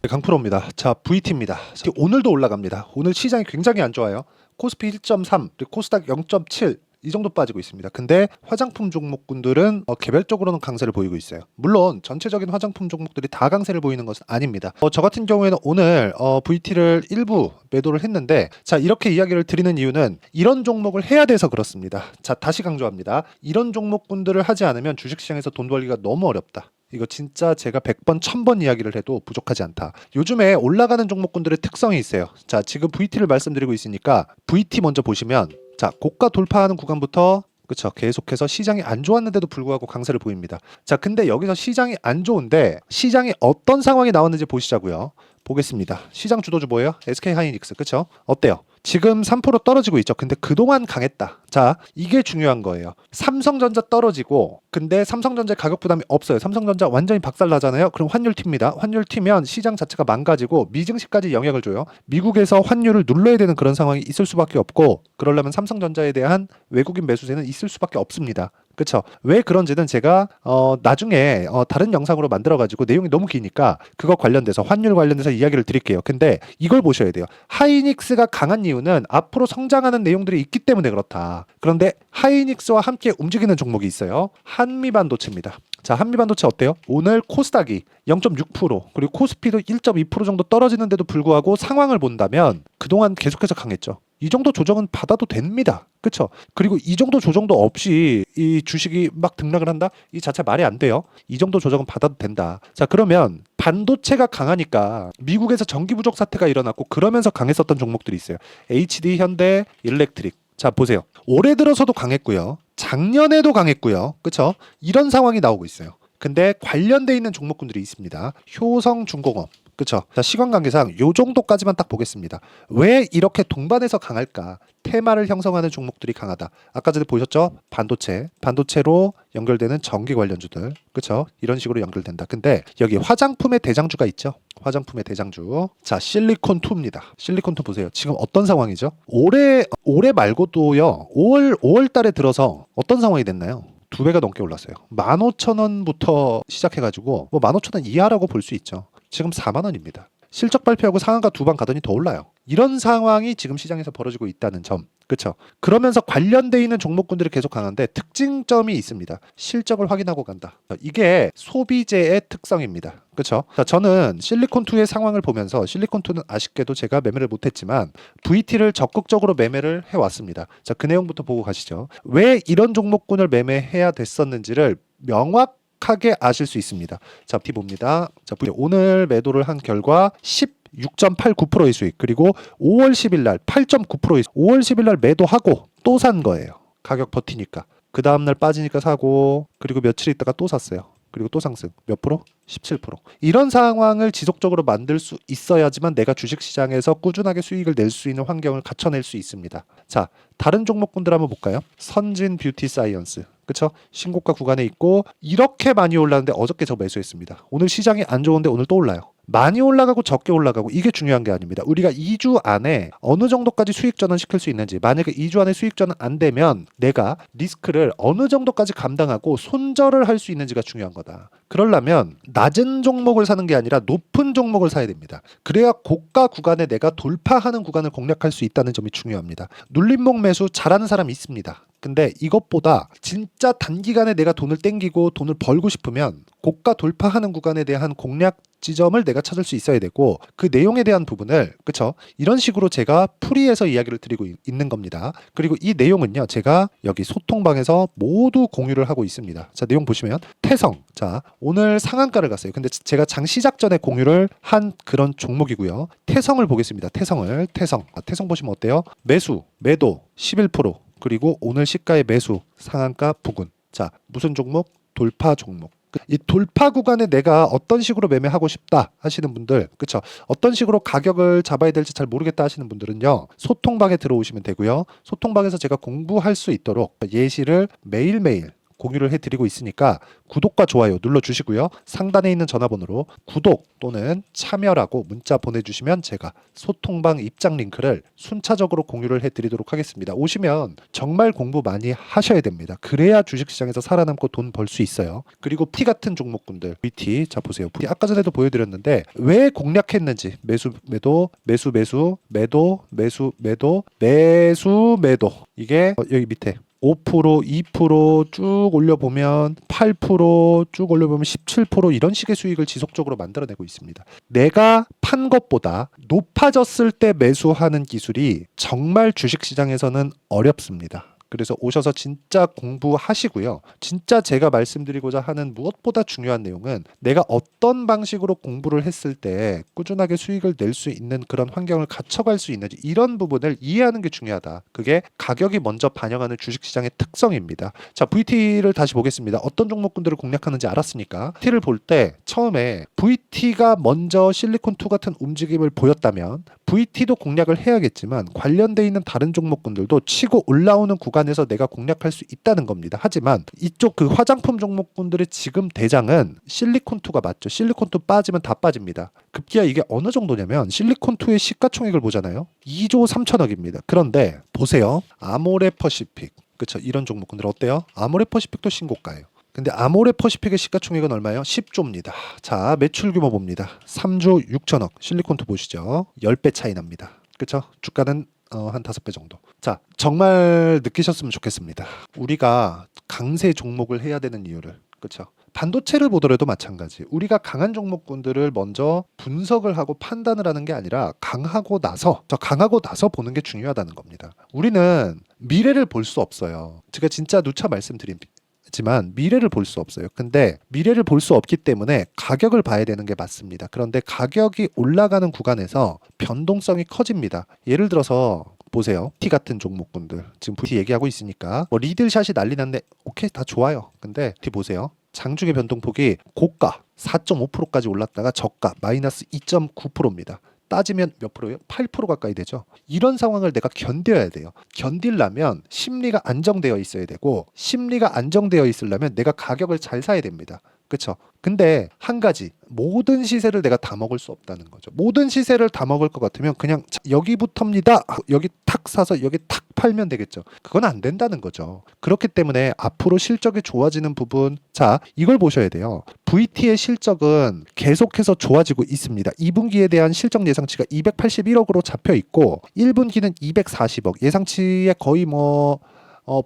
강프로입니다. 자, VT입니다. 오늘도 올라갑니다. 오늘 시장이 굉장히 안 좋아요. 코스피 1.3, 그리고 코스닥 0.7 이 정도 빠지고 있습니다. 근데 화장품 종목군들은 개별적으로는 강세를 보이고 있어요. 물론 전체적인 화장품 종목들이 다 강세를 보이는 것은 아닙니다. 저 같은 경우에는 오늘 VT를 일부 매도를 했는데, 자, 이렇게 이야기를 드리는 이유는 이런 종목을 해야 돼서 그렇습니다. 자, 다시 강조합니다. 이런 종목군들을 하지 않으면 주식시장에서 돈 벌기가 너무 어렵다. 이거 진짜 제가 100번, 1000번 이야기를 해도 부족하지 않다. 요즘에 올라가는 종목군들의 특성이 있어요. 자, 지금 VT를 말씀드리고 있으니까 VT 먼저 보시면, 자, 고가 돌파하는 구간부터 그쵸, 계속해서 시장이 안 좋았는데도 불구하고 강세를 보입니다. 자, 근데 여기서 시장이 안 좋은데 시장이 어떤 상황이 나왔는지 보시자고요. 보겠습니다. 시장 주도주 뭐예요? SK하이닉스. 그쵸? 어때요? 지금 3% 떨어지고 있죠. 근데 그동안 강했다. 자, 이게 중요한 거예요. 삼성전자 떨어지고, 근데 삼성전자의 가격 부담이 없어요. 삼성전자 완전히 박살나잖아요. 그럼 환율 튑니다. 환율 튀면 시장 자체가 망가지고 미증시까지 영향을 줘요. 미국에서 환율을 눌러야 되는 그런 상황이 있을 수밖에 없고, 그러려면 삼성전자에 대한 외국인 매수세는 있을 수밖에 없습니다. 그쵸? 왜 그런지는 제가 나중에 다른 영상으로 만들어가지고 내용이 너무 기니까 그거 관련돼서 환율 관련돼서 이야기를 드릴게요. 근데 이걸 보셔야 돼요. 하이닉스가 강한 이유는 앞으로 성장하는 내용들이 있기 때문에 그렇다. 그런데 하이닉스와 함께 움직이는 종목이 있어요. 한미반도체입니다. 자, 한미반도체 어때요? 오늘 코스닥이 0.6% 그리고 코스피도 1.2% 정도 떨어지는데도 불구하고 상황을 본다면 그동안 계속해서 강했죠. 이 정도 조정은 받아도 됩니다. 그렇죠? 그리고 이 정도 조정도 없이 이 주식이 막 등락을 한다? 이 자체 말이 안 돼요. 이 정도 조정은 받아도 된다. 자, 그러면 반도체가 강하니까 미국에서 전기 부족 사태가 일어났고 그러면서 강했었던 종목들이 있어요. HD, 현대, 일렉트릭. 자, 보세요. 올해 들어서도 강했고요. 작년에도 강했고요. 그렇죠? 이런 상황이 나오고 있어요. 근데 관련돼 있는 종목군들이 있습니다. 효성중공업. 그쵸? 자, 시간 관계상 요 정도까지만 딱 보겠습니다. 왜 이렇게 동반해서 강할까? 테마를 형성하는 종목들이 강하다. 아까 전에 보셨죠? 반도체로 연결되는 전기 관련주들. 그쵸? 이런 식으로 연결된다. 근데 여기 화장품의 대장주가 있죠? 화장품의 대장주. 자, 실리콘2입니다. 실리콘2 보세요. 지금 어떤 상황이죠? 올해 말고도요. 5월 달에 들어서 어떤 상황이 됐나요? 2배가 넘게 올랐어요. 15,000원부터 시작해가지고 뭐 15,000원 이하라고 볼 수 있죠. 지금 4만 원입니다. 실적 발표하고 상한가 2방 가더니 더 올라요. 이런 상황이 지금 시장에서 벌어지고 있다는 점. 그렇죠? 그러면서 관련돼 있는 종목군들이 계속 강한데 특징점이 있습니다. 실적을 확인하고 간다. 이게 소비재의 특성입니다. 그렇죠? 자, 저는 실리콘2의 상황을 보면서 실리콘2는 아쉽게도 제가 매매를 못했지만 VT를 적극적으로 매매를 해왔습니다. 자, 그 내용부터 보고 가시죠. 왜 이런 종목군을 매매해야 됐었는지를 명확하게 아실 수 있습니다. 자, VT 봅니다. 자, 오늘 매도를 한 결과 6.89%의 수익, 그리고 5월 10일 날 8.9%의 수익. 5월 10일 날 매도하고 또 산 거예요. 가격 버티니까. 그 다음 날 빠지니까 사고, 그리고 며칠 있다가 또 샀어요. 그리고 또 상승. 몇 프로? 17%. 이런 상황을 지속적으로 만들 수 있어야지만 내가 주식시장에서 꾸준하게 수익을 낼 수 있는 환경을 갖춰낼 수 있습니다. 자, 다른 종목군들 한번 볼까요? 선진 뷰티 사이언스. 그쵸? 신고가 구간에 있고 이렇게 많이 올랐는데 어저께 저 매수했습니다. 오늘 시장이 안 좋은데 오늘 또 올라요. 많이 올라가고 적게 올라가고 이게 중요한 게 아닙니다. 우리가 2주 안에 어느 정도까지 수익 전환 시킬 수 있는지, 만약에 2주 안에 수익 전환 안 되면 내가 리스크를 어느 정도까지 감당하고 손절을 할 수 있는지가 중요한 거다. 그러려면 낮은 종목을 사는 게 아니라 높은 종목을 사야 됩니다. 그래야 고가 구간에 내가 돌파하는 구간을 공략할 수 있다는 점이 중요합니다. 눌림목 매수 잘하는 사람이 있습니다. 근데 이것보다 진짜 단기간에 내가 돈을 땡기고 돈을 벌고 싶으면 고가 돌파하는 구간에 대한 공략 지점을 내가 찾을 수 있어야 되고, 그 내용에 대한 부분을, 그쵸? 이런 식으로 제가 풀이해서 이야기를 드리고 있는 겁니다. 그리고 이 내용은요, 제가 여기 소통방에서 모두 공유를 하고 있습니다. 자, 내용 보시면 태성. 자, 오늘 상한가를 갔어요. 근데 제가 장 시작 전에 공유를 한 그런 종목이고요. 태성을 보겠습니다. 태성 보시면 어때요? 매도 11%, 그리고 오늘 시가의 매수, 상한가 부근. 자, 무슨 종목? 돌파 종목. 이 돌파 구간에 내가 어떤 식으로 매매하고 싶다 하시는 분들, 그쵸? 어떤 식으로 가격을 잡아야 될지 잘 모르겠다 하시는 분들은요, 소통방에 들어오시면 되고요. 소통방에서 제가 공부할 수 있도록 예시를 매일매일 공유를 해드리고 있으니까 구독과 좋아요 눌러주시고요. 상단에 있는 전화번호로 구독 또는 참여라고 문자 보내주시면 제가 소통방 입장 링크를 순차적으로 공유를 해드리도록 하겠습니다. 오시면 정말 공부 많이 하셔야 됩니다. 그래야 주식시장에서 살아남고 돈 벌 수 있어요. 그리고 T 같은 종목군들 VT 자 보세요. VT 아까 전에도 보여드렸는데 왜 공략했는지 매수 매도 매수 매수 매도 매수 매도 매수 매도 이게 여기 밑에 5%, 2%쭉 올려보면 8%쭉 올려보면 17% 이런 식의 수익을 지속적으로 만들어내고 있습니다. 내가 판 것보다 높아졌을 때 매수하는 기술이 정말 주식시장에서는 어렵습니다. 그래서 오셔서 진짜 공부하시고요. 진짜 제가 말씀드리고자 하는 무엇보다 중요한 내용은 내가 어떤 방식으로 공부를 했을 때 꾸준하게 수익을 낼 수 있는 그런 환경을 갖춰갈 수 있는지 이런 부분을 이해하는 게 중요하다. 그게 가격이 먼저 반영하는 주식시장의 특성입니다. 자, VT를 다시 보겠습니다. 어떤 종목군들을 공략하는지 알았으니까 VT를 볼 때 처음에 VT가 먼저 실리콘2 같은 움직임을 보였다면 VT도 공략을 해야겠지만 관련돼 있는 다른 종목군들도 치고 올라오는 구간에서 내가 공략할 수 있다는 겁니다. 하지만 이쪽 그 화장품 종목군들의 지금 대장은 실리콘2가 맞죠. 실리콘2 빠지면 다 빠집니다. 급기야 이게 어느 정도냐면 실리콘2의 시가총액을 보잖아요. 2조 3천억입니다. 그런데 보세요. 아모레퍼시픽 그쵸 이런 종목군들 어때요? 아모레퍼시픽도 신고가예요. 근데 아모레퍼시픽의 시가총액은 얼마예요? 10조입니다. 자, 매출 규모 봅니다. 3조 6천억. 실리콘2 보시죠. 10배 차이 납니다. 그쵸? 주가는 한 5배 정도. 자, 정말 느끼셨으면 좋겠습니다. 우리가 강세 종목을 해야 되는 이유를. 그쵸? 반도체를 보더라도 마찬가지. 우리가 강한 종목군들을 먼저 분석을 하고 판단을 하는 게 아니라 강하고 나서 보는 게 중요하다는 겁니다. 우리는 미래를 볼 수 없어요. 제가 진짜 누차 말씀드립니다. 지만 미래를 볼 수 없어요. 근데 미래를 볼 수 없기 때문에 가격을 봐야 되는 게 맞습니다. 그런데 가격이 올라가는 구간에서 변동성이 커집니다. 예를 들어서 보세요. T 같은 종목군들 지금 VT 얘기하고 있으니까 뭐 리들샷이 난리 났네. 오케이 다 좋아요. 근데 T 보세요. 장중의 변동폭이 고가 4.5%까지 올랐다가 저가 마이너스 2.9%입니다. 따지면 몇 프로예요? 8% 가까이 되죠. 이런 상황을 내가 견뎌야 돼요. 견디려면 심리가 안정되어 있어야 되고 심리가 안정되어 있으려면 내가 가격을 잘 사야 됩니다. 그렇죠? 근데 한 가지 모든 시세를 내가 다 먹을 수 없다는 거죠. 모든 시세를 다 먹을 것 같으면 그냥 여기부터입니다. 여기 탁 사서 여기 탁 팔면 되겠죠. 그건 안 된다는 거죠. 그렇기 때문에 앞으로 실적이 좋아지는 부분 자 이걸 보셔야 돼요. VT의 실적은 계속해서 좋아지고 있습니다. 2분기에 대한 실적 예상치가 281억으로 잡혀 있고 1분기는 240억 예상치에 거의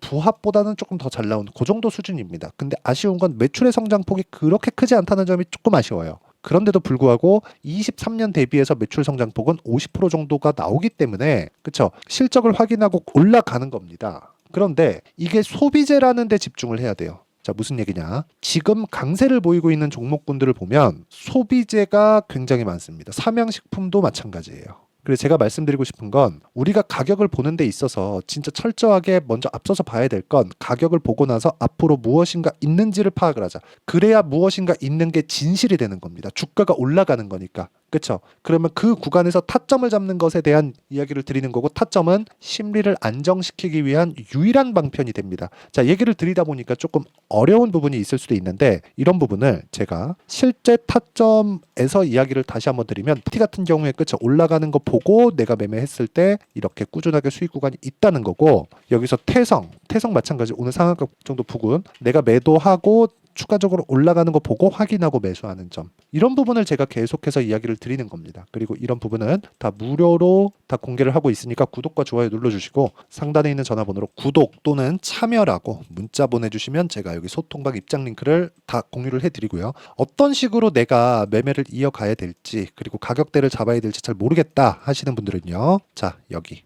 부합보다는 조금 더 잘 나온 그 정도 수준입니다. 근데 아쉬운 건 매출의 성장폭이 그렇게 크지 않다는 점이 조금 아쉬워요. 그런데도 불구하고 23년 대비해서 매출 성장폭은 50% 정도가 나오기 때문에 그쵸? 실적을 확인하고 올라가는 겁니다. 그런데 이게 소비재라는 데 집중을 해야 돼요. 자, 무슨 얘기냐? 지금 강세를 보이고 있는 종목군들을 보면 소비재가 굉장히 많습니다. 삼양식품도 마찬가지예요. 그래서 제가 말씀드리고 싶은 건 우리가 가격을 보는 데 있어서 진짜 철저하게 먼저 앞서서 봐야 될 건 가격을 보고 나서 앞으로 무엇인가 있는지를 파악을 하자. 그래야 무엇인가 있는 게 진실이 되는 겁니다. 주가가 올라가는 거니까. 그렇죠? 그러면 그 구간에서 타점을 잡는 것에 대한 이야기를 드리는 거고 타점은 심리를 안정시키기 위한 유일한 방편이 됩니다. 자, 얘기를 드리다 보니까 조금 어려운 부분이 있을 수도 있는데 이런 부분을 제가 실제 타점에서 이야기를 다시 한번 드리면 T 같은 경우에 그쵸? 올라가는 거 보고 내가 매매했을 때 이렇게 꾸준하게 수익 구간이 있다는 거고 여기서 태성 마찬가지 오늘 상한가 정도 부근 내가 매도하고 추가적으로 올라가는 거 보고 확인하고 매수하는 점 이런 부분을 제가 계속해서 이야기를 드리는 겁니다. 그리고 이런 부분은 다 무료로 다 공개를 하고 있으니까 구독과 좋아요 눌러주시고 상단에 있는 전화번호로 구독 또는 참여라고 문자 보내주시면 제가 여기 소통방 입장 링크를 다 공유를 해드리고요. 어떤 식으로 내가 매매를 이어가야 될지 그리고 가격대를 잡아야 될지 잘 모르겠다 하시는 분들은요. 자 여기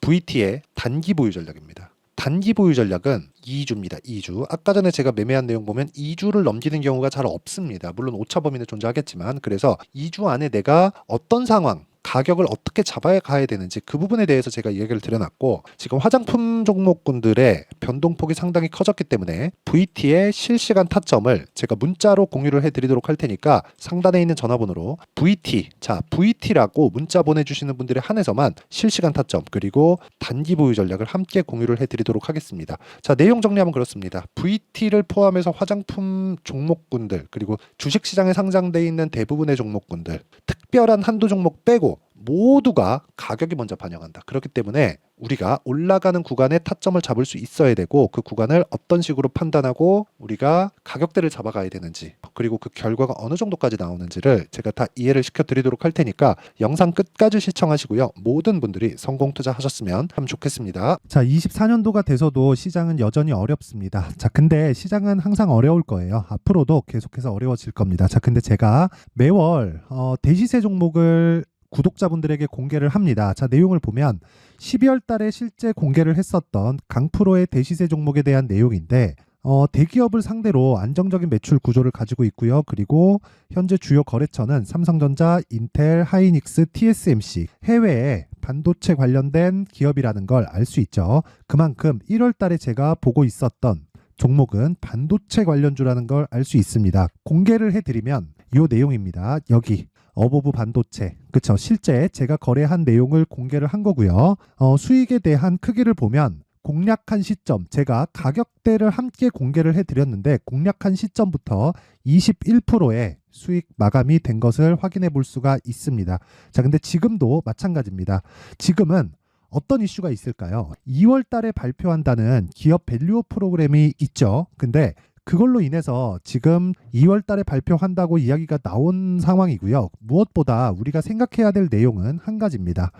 VT의 단기 보유 전략입니다. 단기 보유 전략은 2주입니다. 2주. 아까 전에 제가 매매한 내용 보면 2주를 넘기는 경우가 잘 없습니다. 물론 오차 범위는 존재하겠지만 그래서 2주 안에 내가 어떤 상황 가격을 어떻게 잡아야 가야 되는지 그 부분에 대해서 제가 이야기를 드려놨고, 지금 화장품 종목군들의 변동폭이 상당히 커졌기 때문에 VT의 실시간 타점을 제가 문자로 공유를 해드리도록 할 테니까 상단에 있는 전화번호로 VT, 자 VT라고 문자 보내주시는 분들에 한해서만 실시간 타점 그리고 단기 보유 전략을 함께 공유를 해드리도록 하겠습니다. 자, 내용 정리하면 그렇습니다. VT를 포함해서 화장품 종목군들 그리고 주식시장에 상장되어 있는 대부분의 종목군들, 특별한 한두 종목 빼고 모두가 가격이 먼저 반영한다. 그렇기 때문에 우리가 올라가는 구간에 타점을 잡을 수 있어야 되고, 그 구간을 어떤 식으로 판단하고 우리가 가격대를 잡아가야 되는지, 그리고 그 결과가 어느 정도까지 나오는지를 제가 다 이해를 시켜드리도록 할 테니까 영상 끝까지 시청하시고요. 모든 분들이 성공 투자하셨으면 참 좋겠습니다. 자, 24년도가 돼서도 시장은 여전히 어렵습니다. 자, 근데 시장은 항상 어려울 거예요. 앞으로도 계속해서 어려워질 겁니다. 자, 근데 제가 매월 대시세 종목을 구독자분들에게 공개를 합니다. 자, 내용을 보면 12월 달에 실제 공개를 했었던 강프로의 대시세 종목에 대한 내용인데, 대기업을 상대로 안정적인 매출 구조를 가지고 있고요. 그리고 현재 주요 거래처는 삼성전자, 인텔, 하이닉스, TSMC, 해외에 반도체 관련된 기업이라는 걸 알 수 있죠. 그만큼 1월 달에 제가 보고 있었던 종목은 반도체 관련주라는 걸 알 수 있습니다. 공개를 해드리면 이 내용입니다. 여기 어보브 반도체, 그쵸? 실제 제가 거래한 내용을 공개를 한 거고요. 수익에 대한 크기를 보면 공략한 시점, 제가 가격대를 함께 공개를 해드렸는데 공략한 시점부터 21%의 수익 마감이 된 것을 확인해 볼 수가 있습니다. 자, 근데 지금도 마찬가지입니다. 지금은 어떤 이슈가 있을까요? 2월 달에 발표한다는 기업 밸류업 프로그램이 있죠. 근데 그걸로 인해서 지금 2월 달에 발표한다고 이야기가 나온 상황이고요. 무엇보다 우리가 생각해야 될 내용은 한 가지입니다.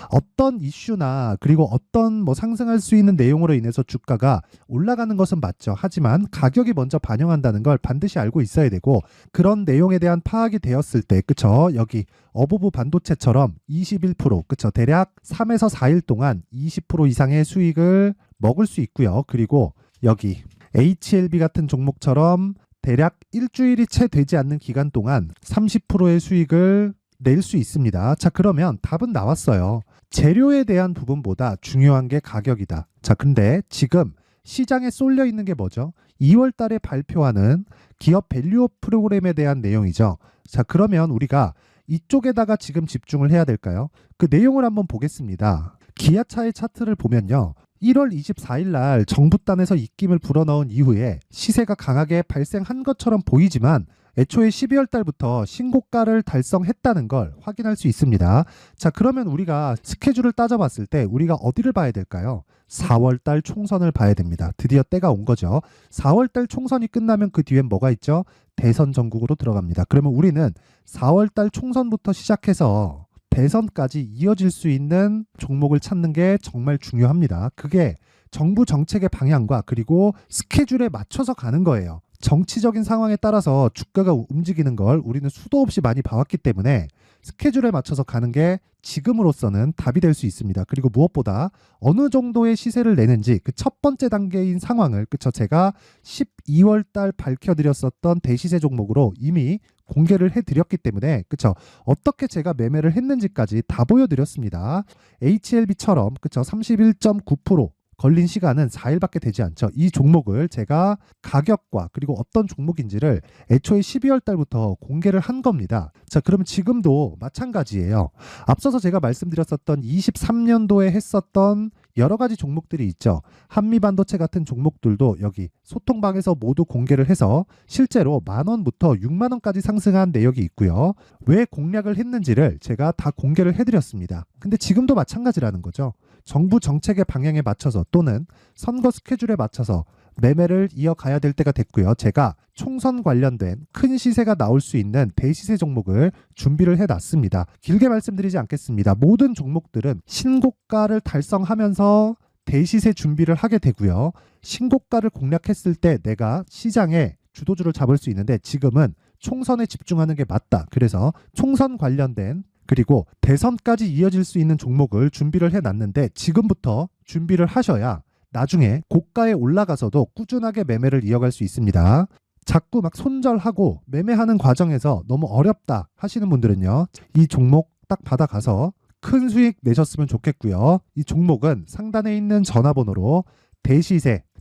어떤 이슈나 그리고 어떤 상승할 수 있는 내용으로 인해서 주가가 올라가는 것은 맞죠. 하지만 가격이 먼저 반영한다는 걸 반드시 알고 있어야 되고, 그런 내용에 대한 파악이 되었을 때, 그쵸? 여기 어보브 반도체처럼 21%, 그쵸? 대략 3에서 4일 동안 20% 이상의 수익을 먹을 수 있고요. 그리고 여기 HLB 같은 종목처럼 대략 일주일이 채 되지 않는 기간 동안 30%의 수익을 낼 수 있습니다. 자, 그러면 답은 나왔어요. 재료에 대한 부분보다 중요한 게 가격이다. 자, 근데 지금 시장에 쏠려 있는 게 뭐죠? 2월 달에 발표하는 기업 밸류업 프로그램에 대한 내용이죠. 자, 그러면 우리가 이쪽에다가 지금 집중을 해야 될까요? 그 내용을 한번 보겠습니다. 기아차의 차트를 보면요. 1월 24일 날 정부단에서 입김을 불어넣은 이후에 시세가 강하게 발생한 것처럼 보이지만 애초에 12월 달부터 신고가를 달성했다는 걸 확인할 수 있습니다. 자, 그러면 우리가 스케줄을 따져봤을 때 우리가 어디를 봐야 될까요? 4월 달 총선을 봐야 됩니다. 드디어 때가 온 거죠. 4월 달 총선이 끝나면 그 뒤엔 뭐가 있죠? 대선 전국으로 들어갑니다. 그러면 우리는 4월 달 총선부터 시작해서 대선까지 이어질 수 있는 종목을 찾는 게 정말 중요합니다. 그게 정부 정책의 방향과 그리고 스케줄에 맞춰서 가는 거예요. 정치적인 상황에 따라서 주가가 움직이는 걸 우리는 수도 없이 많이 봐왔기 때문에 스케줄에 맞춰서 가는 게 지금으로서는 답이 될 수 있습니다. 그리고 무엇보다 어느 정도의 시세를 내는지 그 첫 번째 단계인 상황을, 그쵸? 제가 12월 달 밝혀드렸었던 대시세 종목으로 이미 공개를 해드렸기 때문에, 그쵸? 어떻게 제가 매매를 했는지까지 다 보여드렸습니다. HLB처럼, 그쵸? 31.9% 걸린 시간은 4일밖에 되지 않죠. 이 종목을 제가 가격과 그리고 어떤 종목인지를 애초에 12월 달부터 공개를 한 겁니다. 자, 그러면 지금도 마찬가지예요. 앞서서 제가 말씀드렸었던 23년도에 했었던 여러 가지 종목들이 있죠. 한미반도체 같은 종목들도 여기 소통방에서 모두 공개를 해서 실제로 10,000원부터 60,000원까지 상승한 내역이 있고요. 왜 공략을 했는지를 제가 다 공개를 해드렸습니다. 근데 지금도 마찬가지라는 거죠. 정부 정책의 방향에 맞춰서 또는 선거 스케줄에 맞춰서 매매를 이어가야 될 때가 됐고요. 제가 총선 관련된 큰 시세가 나올 수 있는 대시세 종목을 준비를 해놨습니다. 길게 말씀드리지 않겠습니다. 모든 종목들은 신고가를 달성하면서 대시세 준비를 하게 되고요. 신고가를 공략했을 때 내가 시장에 주도주를 잡을 수 있는데 지금은 총선에 집중하는 게 맞다. 그래서 총선 관련된 그리고 대선까지 이어질 수 있는 종목을 준비를 해놨는데 지금부터 준비를 하셔야 나중에 고가에 올라가서도 꾸준하게 매매를 이어갈 수 있습니다. 자꾸 막 손절하고 매매하는 과정에서 너무 어렵다 하시는 분들은요. 이 종목 딱 받아가서 큰 수익 내셨으면 좋겠고요. 이 종목은 상단에 있는 전화번호로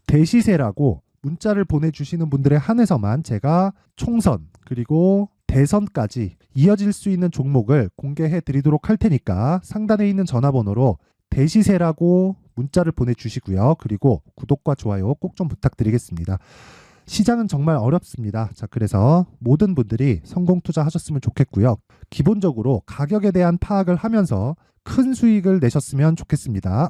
대시세라고 문자를 보내주시는 분들에 한해서만 제가 총선 그리고 대선까지 이어질 수 있는 종목을 공개해 드리도록 할 테니까 상단에 있는 전화번호로 대시세라고 문자를 보내주시고요. 그리고 구독과 좋아요 꼭 좀 부탁드리겠습니다. 시장은 정말 어렵습니다. 자, 그래서 모든 분들이 성공 투자하셨으면 좋겠고요. 기본적으로 가격에 대한 파악을 하면서 큰 수익을 내셨으면 좋겠습니다.